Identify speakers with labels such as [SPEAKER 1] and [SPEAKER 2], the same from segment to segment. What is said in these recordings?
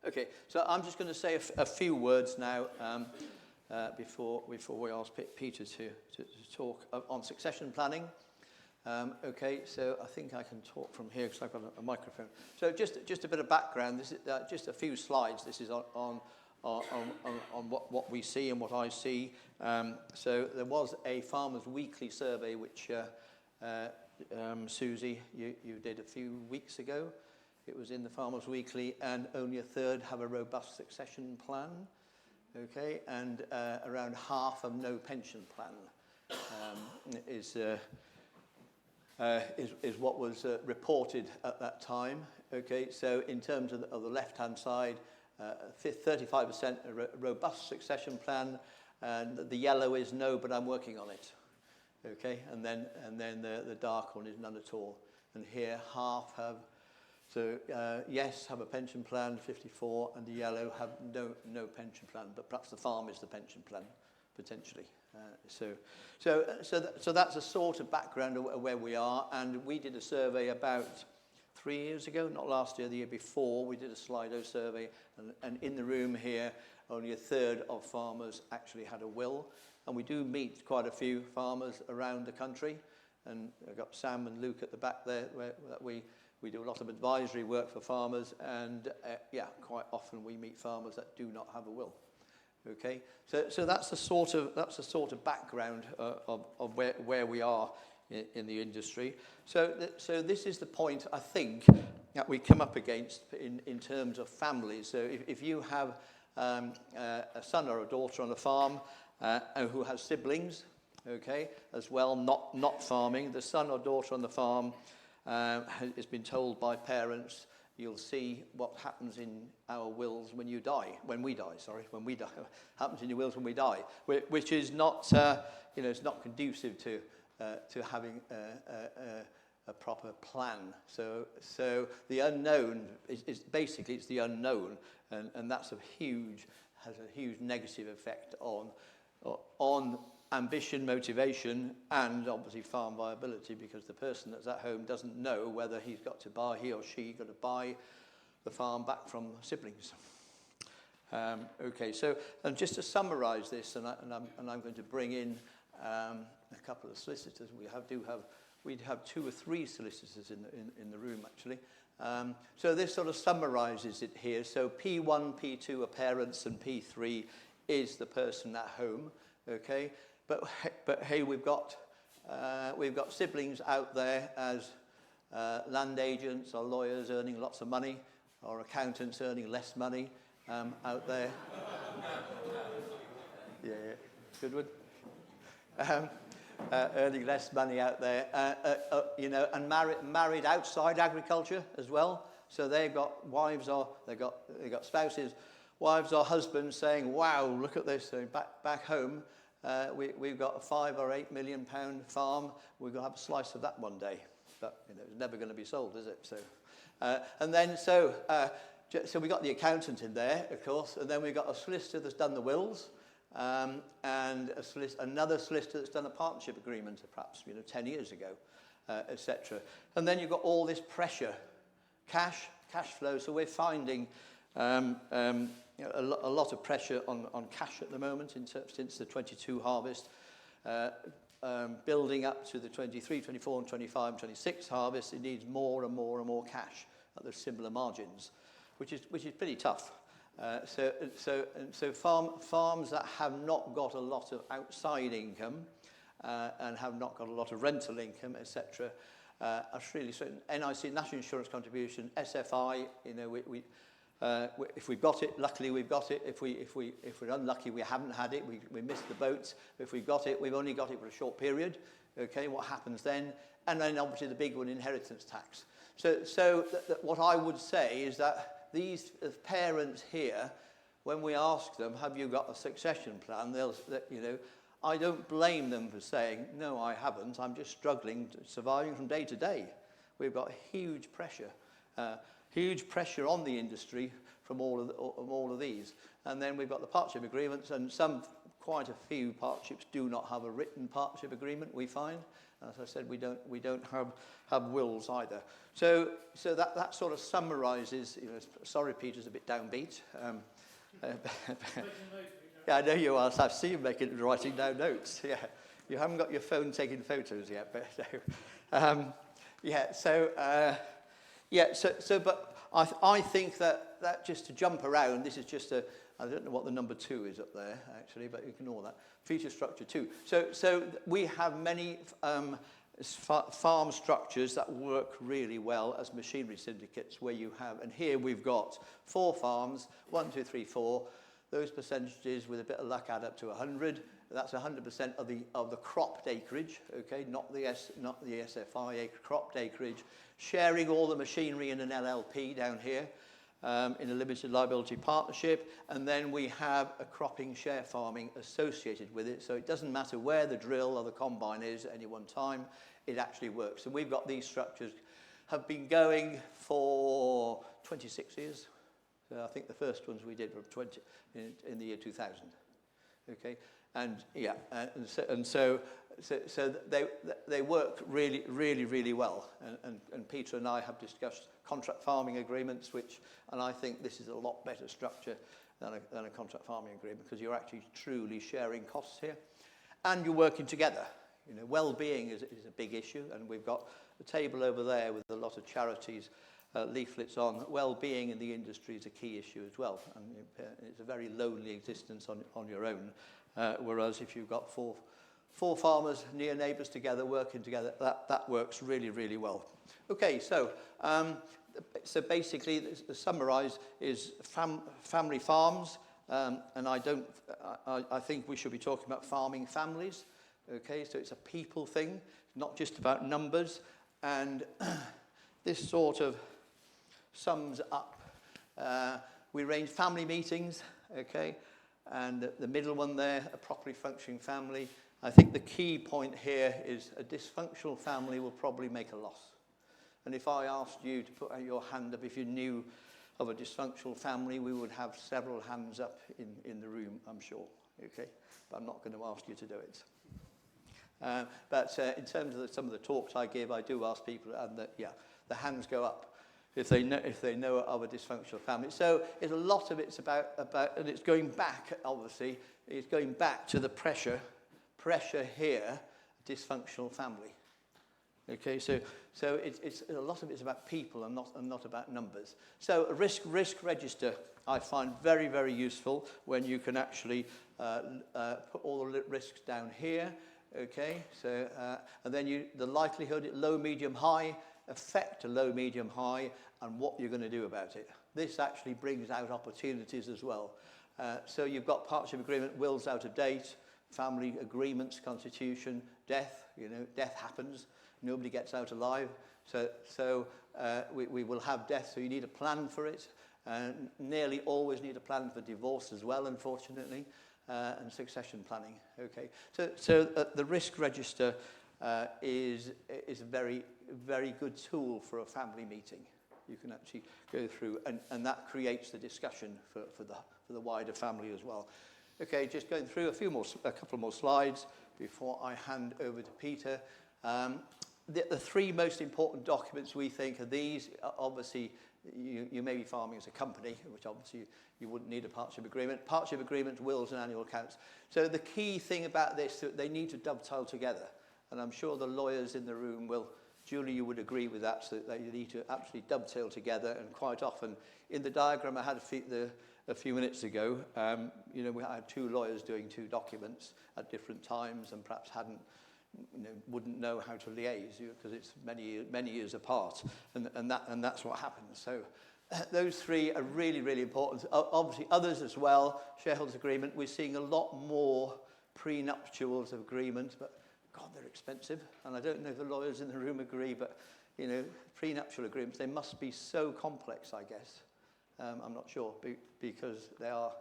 [SPEAKER 1] Okay, so I'm just going to say a few words now before we ask Peter to talk on succession planning. Okay, so I think I can talk from here because I've got a microphone. So just a bit of background. This is just a few slides. This is on what we see and what I see. So there was a Farmers Weekly survey which Susie, you did a few weeks ago. It was in the Farmers Weekly, and only a third have a robust succession plan. Okay, and around half have no pension plan. Is what was reported at that time. Okay, so in terms of the left-hand side, 35% a robust succession plan, and the yellow is no, but I'm working on it. Okay, and then the dark one is none at all. And here half have, so yes, have a pension plan, 54, and the yellow have no pension plan, but perhaps the farm is the pension plan, potentially. So that's a sort of background of where we are, and we did a survey about 3 years ago, not last year, the year before. We did a Slido survey, and in the room here, only a third of farmers actually had a will. And we do meet quite a few farmers around the country, and I've got Sam and Luke at the back there, where we do a lot of advisory work for farmers, and yeah, quite often we meet farmers that do not have a will. Okay, so that's the sort of background of where we are in the industry. So this is the point I think that we come up against in terms of families. So if you have a son or a daughter on a farm who has siblings, okay, as well, not farming, the son or daughter on the farm has been told by parents, you'll see what happens in our wills when we die. Happens in your wills when we die, which is not, it's not conducive to having a proper plan. So the unknown is basically, it's the unknown, and that's has a huge negative effect on ambition, motivation, and obviously farm viability, because the person that's at home doesn't know whether he or she got to buy the farm back from siblings. Okay, so and just to summarise this, and I'm going to bring in a couple of solicitors. We have 2 or 3 solicitors in the room actually. So this sort of summarises it here. So P1, P2 are parents, and P3 is the person at home. Okay. But hey, we've got siblings out there as land agents or lawyers earning lots of money, or accountants earning less money out there. Yeah, good one. Earning less money out there, and married outside agriculture as well. So they've got wives, or they've got spouses, wives or husbands saying, "Wow, look at this!" So back home. We've got a £5 or £8 million farm. We're going to have a slice of that one day, but it's never going to be sold, is it? So, so we got the accountant in there, of course, and then we got a solicitor that's done the wills, and another solicitor that's done a partnership agreement, perhaps 10 years ago, etc. And then you've got all this pressure, cash flow. So we're finding. A lot of pressure on cash at the moment since the 22 harvest, building up to the 23, 24, and 25, and 26 harvest. It needs more and more and more cash at the similar margins, which is pretty tough. So farms that have not got a lot of outside income and have not got a lot of rental income, etc., are really certain. NIC, National Insurance Contribution, SFI, if we've got it, luckily we've got it. If we're unlucky, we haven't had it. We missed the boat. If we've got it, we've only got it for a short period. Okay, what happens then? And then obviously the big one, inheritance tax. So what I would say is that these parents here, when we ask them, have you got a succession plan? I don't blame them for saying, no, I haven't. I'm just struggling, surviving from day to day. We've got huge pressure. Huge pressure on the industry from all of these. And then we've got the partnership agreements, and some quite a few partnerships do not have a written partnership agreement, we find. As I said, we don't have wills either. So that sort of summarises, sorry Peter's a bit downbeat. Yeah, I know you are. I've seen you writing down notes. Yeah, you haven't got your phone taking photos yet, but but I think that just to jump around, this is just I don't know what the number 2 is up there actually, but ignore that. Feature structure 2. So we have many farm structures that work really well as machinery syndicates, where you have, and here we've got 4 farms, 1, 2, 3, 4. Those percentages, with a bit of luck, add up to 100. That's 100% of the cropped acreage, okay, not the SFI cropped acreage, sharing all the machinery in an LLP down here, in a limited liability partnership, and then we have a cropping share farming associated with it, so it doesn't matter where the drill or the combine is at any one time, it actually works. And we've got these structures, have been going for 26 years. So I think the first ones we did were in the year 2000. Okay, and yeah, so they work really well. And Peter and I have discussed contract farming agreements, and I think this is a lot better structure than a contract farming agreement, because you're actually truly sharing costs here, and you're working together. Well-being is a big issue, and we've got a table over there with a lot of charities. Leaflets on well-being in the industry is a key issue as well, and it's a very lonely existence on your own, whereas if you've got four farmers, near neighbours together, working together, that works really well. Okay, so basically, to summarise, is family farms, and I think we should be talking about farming families. Okay, so it's a people thing, not just about numbers, and this sort of sums up. We arrange family meetings, okay, and the middle one there, a properly functioning family. I think the key point here is a dysfunctional family will probably make a loss. And if I asked you to put out your hand up if you knew of a dysfunctional family, we would have several hands up in the room, I'm sure, okay? But I'm not going to ask you to do it. But in terms of some of the talks I give, I do ask people, and the hands go up if they know of a dysfunctional family. So a lot of it's about, and it's going back, obviously, it's going back to the pressure here, dysfunctional family. Okay, so it's a lot of it's about people and not about numbers. So a risk register I find very useful, when you can actually put all the risks down here. Okay, so and then the likelihood, low, medium, high, affect a low, medium, high, and what you're going to do about it. This actually brings out opportunities as well. So you've got partnership agreement, wills out of date, family agreements, constitution, death. Death happens. Nobody gets out alive. So we will have death. So you need a plan for it. Nearly always need a plan for divorce as well, unfortunately. And succession planning. Okay, so the risk register is a very good tool for a family meeting. You can actually go through, and that creates the discussion for the wider family as well. Okay, just going through a couple more slides before I hand over to Peter. The 3 most important documents we think are these. Obviously, you may be farming as a company, which obviously you wouldn't need a partnership agreement. Partnership agreements, wills and annual accounts. So the key thing about this, they need to dovetail together. And I'm sure the lawyers in the room will, Julie, you would agree with that, so that they need to actually dovetail together. And quite often, in the diagram I had a few minutes ago, we had 2 lawyers doing 2 documents at different times, and perhaps wouldn't know how to liaise, because it's many years apart, and that's what happens. So those 3 are really important. Obviously, others as well. Shareholders agreement. We're seeing a lot more prenuptials of agreement, but God, they're expensive. And I don't know if the lawyers in the room agree, but prenuptial agreements, they must be so complex, I guess. I'm not sure, because they are.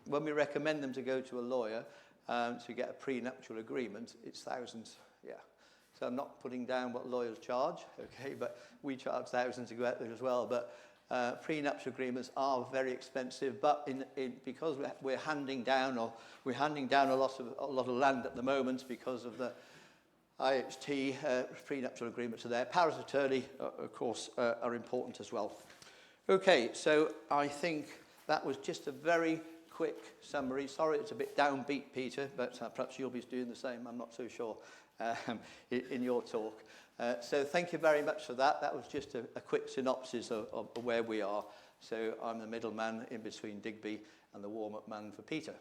[SPEAKER 1] When we recommend them to go to a lawyer to get a prenuptial agreement, it's thousands. Yeah. So I'm not putting down what lawyers charge, okay, but we charge thousands to go out there as well. But prenuptial agreements are very expensive, but because we're handing down a lot of land at the moment because of the IHT prenuptial agreements are there. Powers of attorney, of course, are important as well. Okay, so I think that was just a very quick summary. Sorry, it's a bit downbeat, Peter, but perhaps you'll be doing the same. I'm not so sure in your talk. So thank you very much for that. That was just a quick synopsis of where we are. So I'm the middleman in between Digby and the warm-up man for Peter.